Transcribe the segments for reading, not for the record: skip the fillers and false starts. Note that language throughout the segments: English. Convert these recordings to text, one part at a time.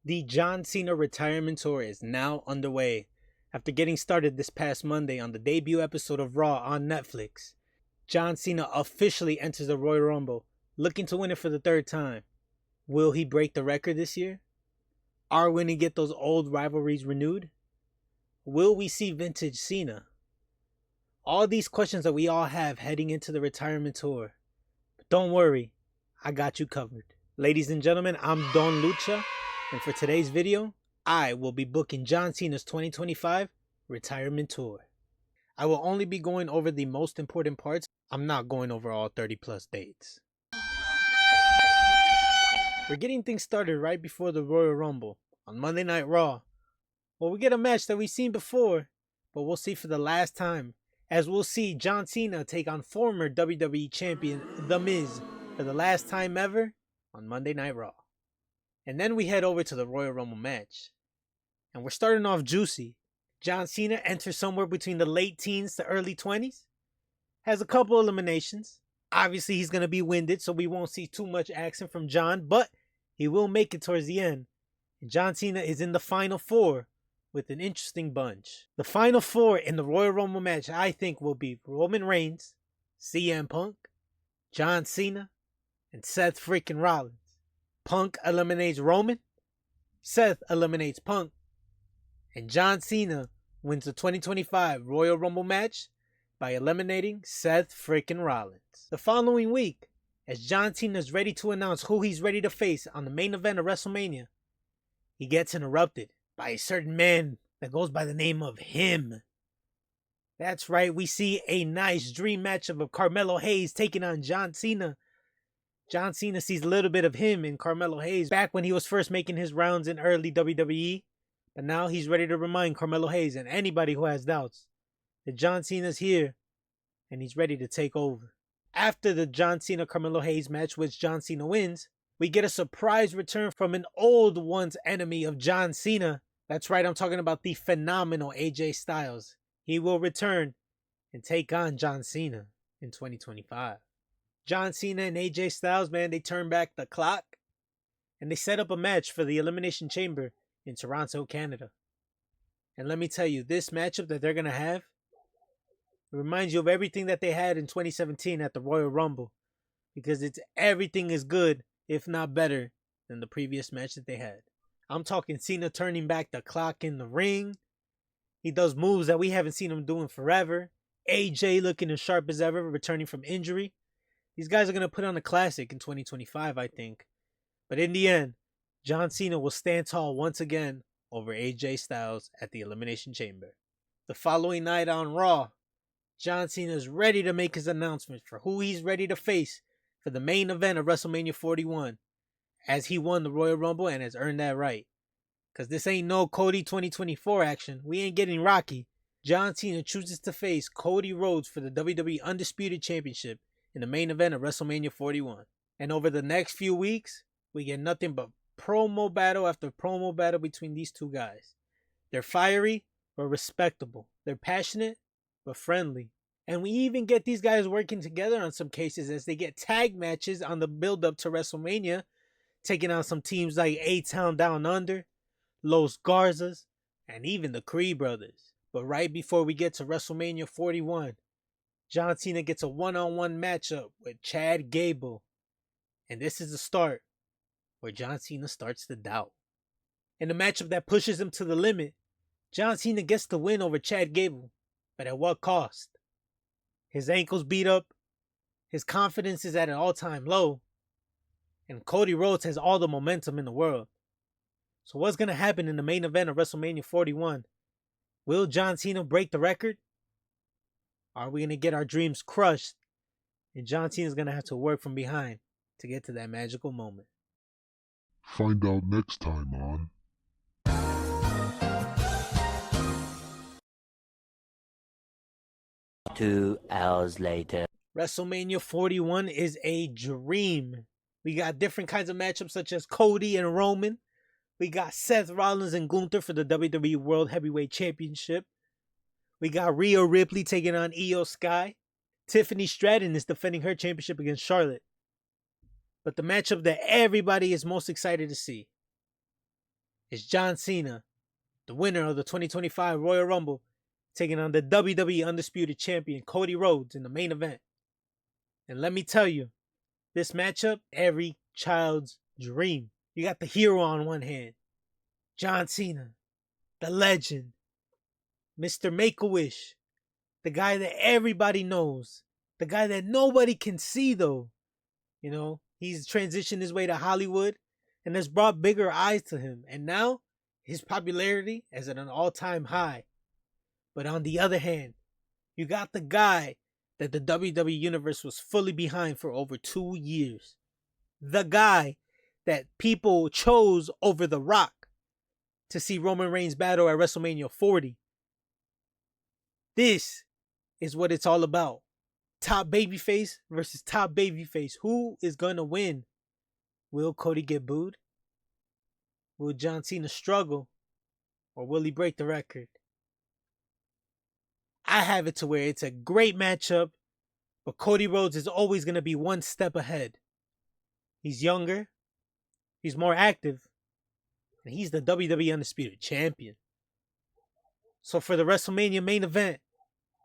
The John Cena retirement tour is now underway. After getting started this past Monday on the debut episode of Raw on Netflix, John Cena officially enters the Royal Rumble, looking to win it for the third time. Will he break the record this year? Are we going to get those old rivalries renewed? Will we see vintage Cena? All these questions that we all have heading into the retirement tour. But don't worry, I got you covered. Ladies and gentlemen, I'm Don Lucha, and for today's video, I will be booking John Cena's 2025 retirement tour. I will only be going over the most important parts. I'm not going over all 30 plus dates. We're getting things started right before the Royal Rumble on Monday Night Raw. Well, we get a match that we've seen before, but we'll see for the last time, as we'll see John Cena take on former WWE Champion The Miz for the last time ever on Monday Night Raw. And then we head over to the Royal Rumble match. And we're starting off juicy. John Cena enters somewhere between the late teens to early 20s. Has a couple eliminations. Obviously, he's going to be winded, so we won't see too much action from John, but he will make it towards the end. And John Cena is in the final four with an interesting bunch. The final four in the Royal Rumble match, I think, will be Roman Reigns, CM Punk, John Cena, and Seth freaking Rollins. Punk eliminates Roman, Seth eliminates Punk, and John Cena wins the 2025 Royal Rumble match by eliminating Seth freaking Rollins. The following week, as John Cena is ready to announce who he's ready to face on the main event of WrestleMania, he gets interrupted by a certain man that goes by the name of Him. That's right, we see a nice dream matchup of Carmelo Hayes taking on John Cena. John Cena sees a little bit of him in Carmelo Hayes back when he was first making his rounds in early WWE. But now he's ready to remind Carmelo Hayes and anybody who has doubts that John Cena's here and he's ready to take over. After the John Cena-Carmelo Hayes match, which John Cena wins, we get a surprise return from an old once enemy of John Cena. That's right, I'm talking about the phenomenal AJ Styles. He will return and take on John Cena in 2025. John Cena and AJ Styles, man, they turn back the clock and they set up a match for the Elimination Chamber in Toronto, Canada. And let me tell you, this matchup that they're going to have, it reminds you of everything that they had in 2017 at the Royal Rumble, because it's everything is good, if not better, than the previous match that they had. I'm talking Cena turning back the clock in the ring. He does moves that we haven't seen him doing forever. AJ looking as sharp as ever, returning from injury. These guys are going to put on a classic in 2025, I think. But in the end, John Cena will stand tall once again over AJ Styles at the Elimination Chamber. The following night on Raw, John Cena is ready to make his announcement for who he's ready to face for the main event of WrestleMania 41, as he won the Royal Rumble and has earned that right. Because this ain't no Cody 2024 action. We ain't getting Rocky. John Cena chooses to face Cody Rhodes for the WWE Undisputed Championship in the main event of WrestleMania 41. And over the next few weeks, we get nothing but promo battle after promo battle between these two guys. They're fiery, but respectable. They're passionate, but friendly. And we even get these guys working together on some cases as they get tag matches on the build-up to WrestleMania, taking on some teams like A-Town Down Under, Los Garzas, and even the Creed Brothers. But right before we get to WrestleMania 41, John Cena gets a one-on-one matchup with Chad Gable. And this is the start where John Cena starts to doubt. In a matchup that pushes him to the limit, John Cena gets the win over Chad Gable. But at what cost? His ankle's beat up, his confidence is at an all-time low, and Cody Rhodes has all the momentum in the world. So what's going to happen in the main event of WrestleMania 41? Will John Cena break the record? Are we going to get our dreams crushed? And John Cena's going to have to work from behind to get to that magical moment. Find out next time on 2 hours later. WrestleMania 41 is a dream. We got different kinds of matchups such as Cody and Roman. We got Seth Rollins and Gunther for the WWE World Heavyweight Championship. We got Rhea Ripley taking on Io Sky. Tiffany Stratton is defending her championship against Charlotte. But the matchup that everybody is most excited to see, is John Cena, the winner of the 2025 Royal Rumble, taking on the WWE Undisputed Champion Cody Rhodes in the main event. And let me tell you, this matchup, every child's dream. You got the hero on one hand, John Cena, the legend, Mr. Make-A-Wish, the guy that everybody knows, the guy that nobody can see though. You know, he's transitioned his way to Hollywood and has brought bigger eyes to him. And now his popularity is at an all-time high. But on the other hand, you got the guy that the WWE Universe was fully behind for over 2 years. The guy that people chose over The Rock to see Roman Reigns battle at WrestleMania 40. This is what it's all about. Top babyface versus top babyface. Who is going to win? Will Cody get booed? Will John Cena struggle? Or will he break the record? I have it to where it's a great matchup, but Cody Rhodes is always going to be one step ahead. He's younger, he's more active, and he's the WWE Undisputed Champion. So for the WrestleMania main event,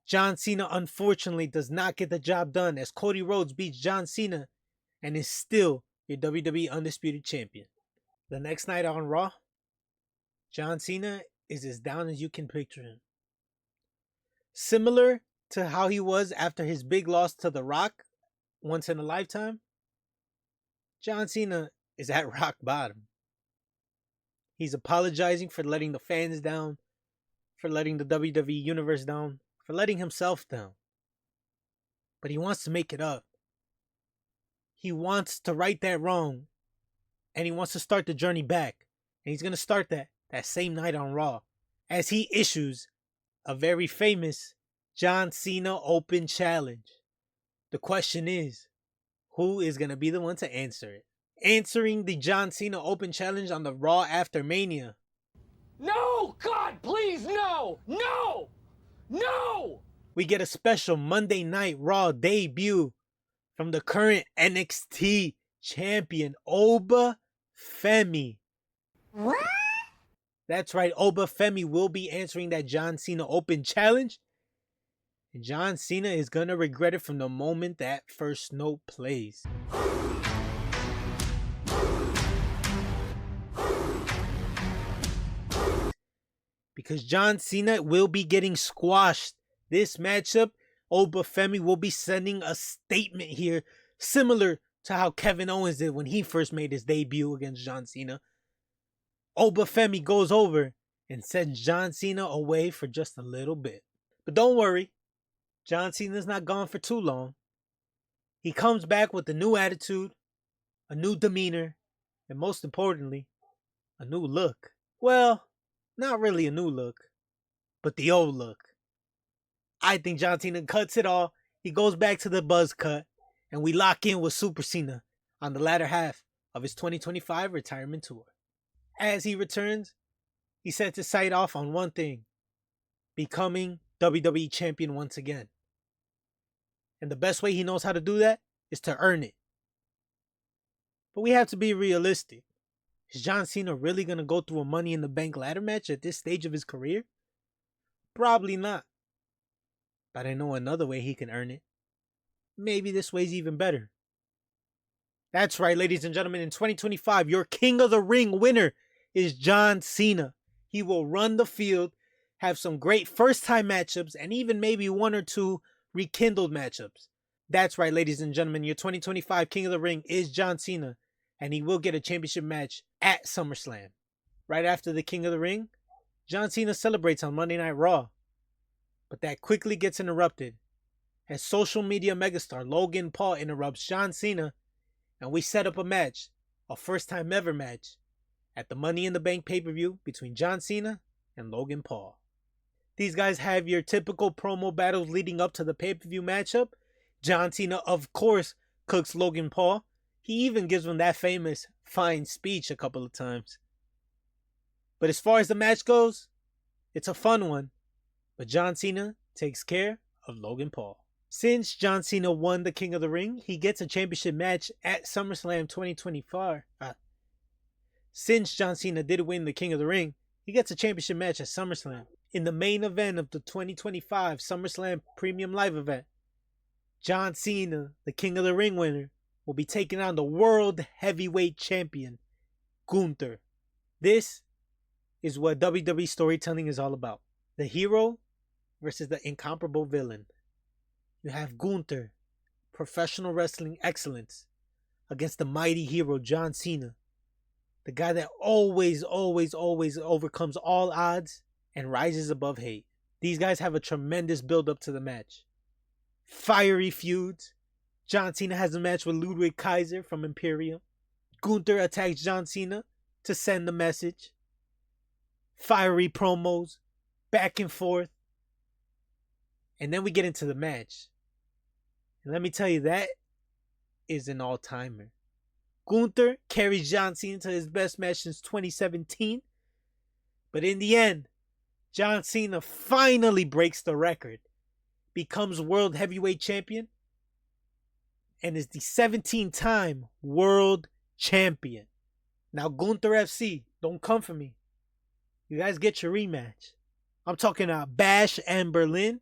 John Cena unfortunately does not get the job done as Cody Rhodes beats John Cena and is still your WWE Undisputed Champion. The next night on Raw, John Cena is as down as you can picture him. Similar to how he was after his big loss to The Rock once in a lifetime, John Cena is at rock bottom. He's apologizing for letting the fans down, for letting the WWE Universe down, for letting himself down. But he wants to make it up. He wants to right that wrong. And he wants to start the journey back. And he's going to start that same night on Raw as he issues a very famous John Cena Open Challenge. The question is, who is going to be the one to answer it? Answering the John Cena Open Challenge on the Raw after Mania. No! God, please, no! No! No! We get a special Monday Night Raw debut from the current NXT champion, Oba Femi. What? That's right, Oba Femi will be answering that John Cena Open Challenge. And John Cena is going to regret it from the moment that first note plays. Because John Cena will be getting squashed. This matchup, Oba Femi will be sending a statement here, similar to how Kevin Owens did when he first made his debut against John Cena. Oba Femi goes over and sends John Cena away for just a little bit. But don't worry, John Cena's not gone for too long. He comes back with a new attitude, a new demeanor, and most importantly, a new look. Well, not really a new look, but the old look. I think John Cena cuts it all. He goes back to the buzz cut, and we lock in with Super Cena on the latter half of his 2025 retirement tour. As he returns, he sets his sight off on one thing: becoming WWE Champion once again. And the best way he knows how to do that is to earn it. But we have to be realistic. Is John Cena really going to go through a Money in the Bank ladder match at this stage of his career? Probably not. But I know another way he can earn it. Maybe this way's even better. That's right, ladies and gentlemen. In 2025, your King of the Ring winner is John Cena. He will run the field, have some great first-time matchups, and even maybe one or two rekindled matchups. That's right, ladies and gentlemen. Your 2025 King of the Ring is John Cena, and he will get a championship match at SummerSlam. Right after the King of the Ring, John Cena celebrates on Monday Night Raw. But that quickly gets interrupted as social media megastar Logan Paul interrupts John Cena, and we set up a match, a first-time ever match, at the Money in the Bank pay-per-view between John Cena and Logan Paul. These guys have your typical promo battles leading up to the pay-per-view matchup. John Cena, of course, cooks Logan Paul. He even gives him that famous fine speech a couple of times. But as far as the match goes, it's a fun one. But John Cena takes care of Logan Paul. Since John Cena won the King of the Ring, he gets a championship match at SummerSlam 2025. Since John Cena did win the King of the Ring, he gets a championship match at SummerSlam. In the main event of the 2025 SummerSlam Premium Live event, John Cena, the King of the Ring winner, will be taking on the World Heavyweight Champion, Gunther. This is what WWE storytelling is all about. The hero versus the incomparable villain. You have Gunther, professional wrestling excellence, against the mighty hero John Cena, the guy that always overcomes all odds and rises above hate. These guys have a tremendous build up to the match. Fiery feuds. John Cena has a match with Ludwig Kaiser from Imperium. Gunther attacks John Cena to send the message. Fiery promos, back and forth. And then we get into the match. And let me tell you, that is an all-timer. Gunther carries John Cena to his best match since 2017. But in the end, John Cena finally breaks the record, becomes World Heavyweight Champion, and is the 17-time World Champion. Now, Gunther FC, don't come for me. You guys get your rematch. I'm talking about Bash and Berlin,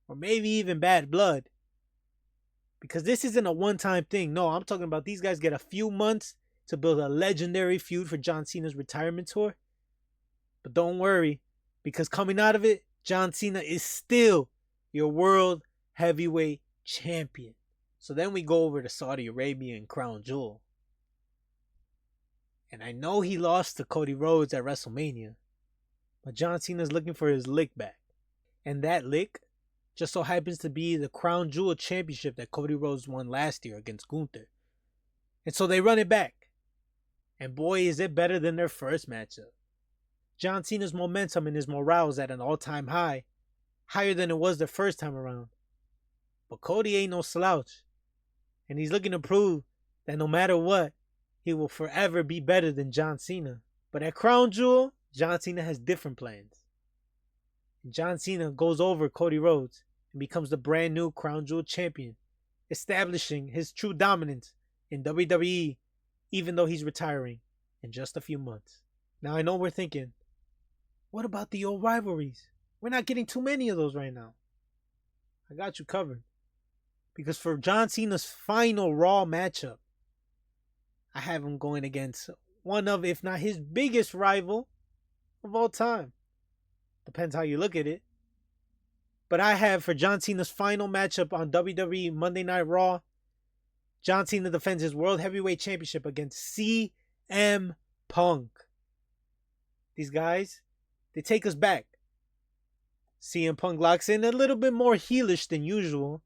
or maybe even Bad Blood. Because this isn't a one-time thing. No, I'm talking about these guys get a few months to build a legendary feud for John Cena's retirement tour. But don't worry, because coming out of it, John Cena is still your World Heavyweight Champion. So then we go over to Saudi Arabia and Crown Jewel. And I know he lost to Cody Rhodes at WrestleMania, but John Cena's looking for his lick back. And that lick just so happens to be the Crown Jewel Championship that Cody Rhodes won last year against Gunther. And so they run it back. And boy, is it better than their first matchup. John Cena's momentum and his morale is at an all-time high, higher than it was the first time around. But Cody ain't no slouch. And he's looking to prove that no matter what, he will forever be better than John Cena. But at Crown Jewel, John Cena has different plans. And John Cena goes over Cody Rhodes and becomes the brand new Crown Jewel champion, establishing his true dominance in WWE, even though he's retiring in just a few months. Now I know we're thinking, what about the old rivalries? We're not getting too many of those right now. I got you covered. Because for John Cena's final Raw matchup, I have him going against one of, if not his biggest rival of all time. Depends how you look at it. But I have for John Cena's final matchup on WWE Monday Night Raw, John Cena defends his World Heavyweight Championship against CM Punk. These guys, they take us back. CM Punk locks in a little bit more heelish than usual.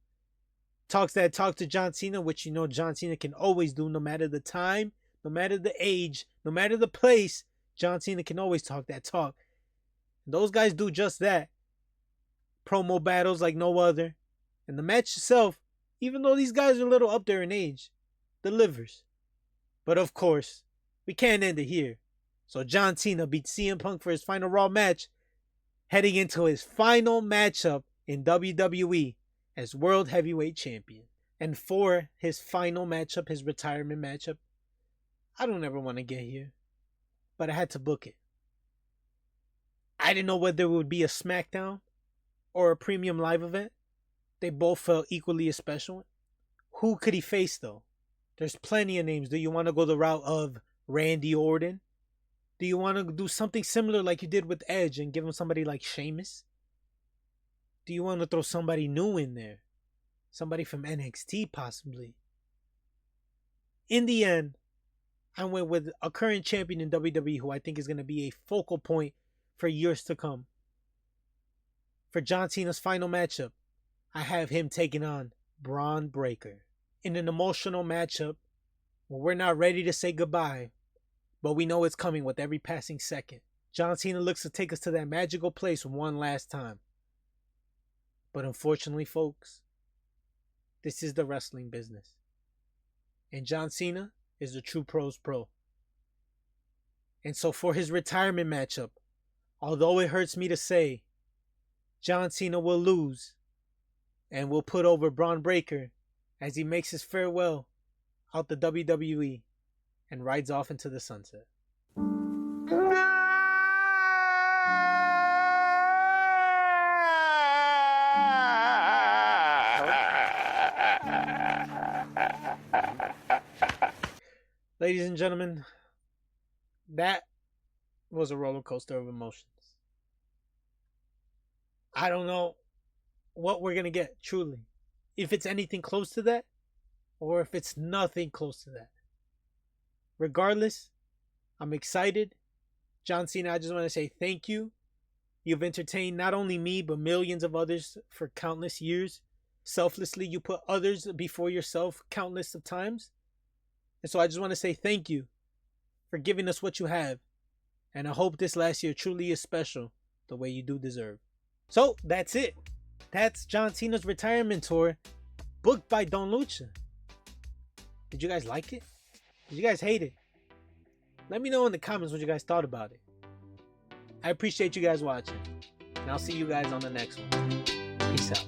Talks that talk to John Cena, which you know John Cena can always do no matter the time, no matter the age, no matter the place. John Cena can always talk that talk. And those guys do just that. Promo battles like no other. And the match itself, even though these guys are a little up there in age, delivers. But of course, we can't end it here. So John Cena beats CM Punk for his final Raw match, heading into his final matchup in WWE as World Heavyweight Champion. And for his final matchup, his retirement matchup, I don't ever want to get here, but I had to book it. I didn't know whether it would be a SmackDown or a premium live event. They both felt equally as special. Who could he face though? There's plenty of names. Do you want to go the route of Randy Orton? Do you want to do something similar like you did with Edge and give him somebody like Sheamus? Do you want to throw somebody new in there? Somebody from NXT possibly? In the end, I went with a current champion in WWE who I think is going to be a focal point for years to come. For John Cena's final matchup, I have him taking on Braun Breaker in an emotional matchup where we're not ready to say goodbye, but we know it's coming with every passing second. John Cena looks to take us to that magical place one last time. But unfortunately, folks, this is the wrestling business. And John Cena is the true pro's pro. And so for his retirement matchup, although it hurts me to say, John Cena will lose and will put over Braun Breaker as he makes his farewell out the WWE and rides off into the sunset. ladies and gentlemen, that was a roller coaster of emotions. I don't know what we're going to get, truly. If it's anything close to that, or if it's nothing close to that. Regardless, I'm excited. John Cena, I just want to say thank you. You've entertained not only me, but millions of others for countless years. Selflessly, you put others before yourself countless of times. And so I just want to say thank you for giving us what you have. And I hope this last year truly is special the way you do deserve. So that's it. That's John Cena's retirement tour, booked by Don Lucha. Did you guys like it? Did you guys hate it? Let me know in the comments what you guys thought about it. I appreciate you guys watching. And I'll see you guys on the next one. Peace out.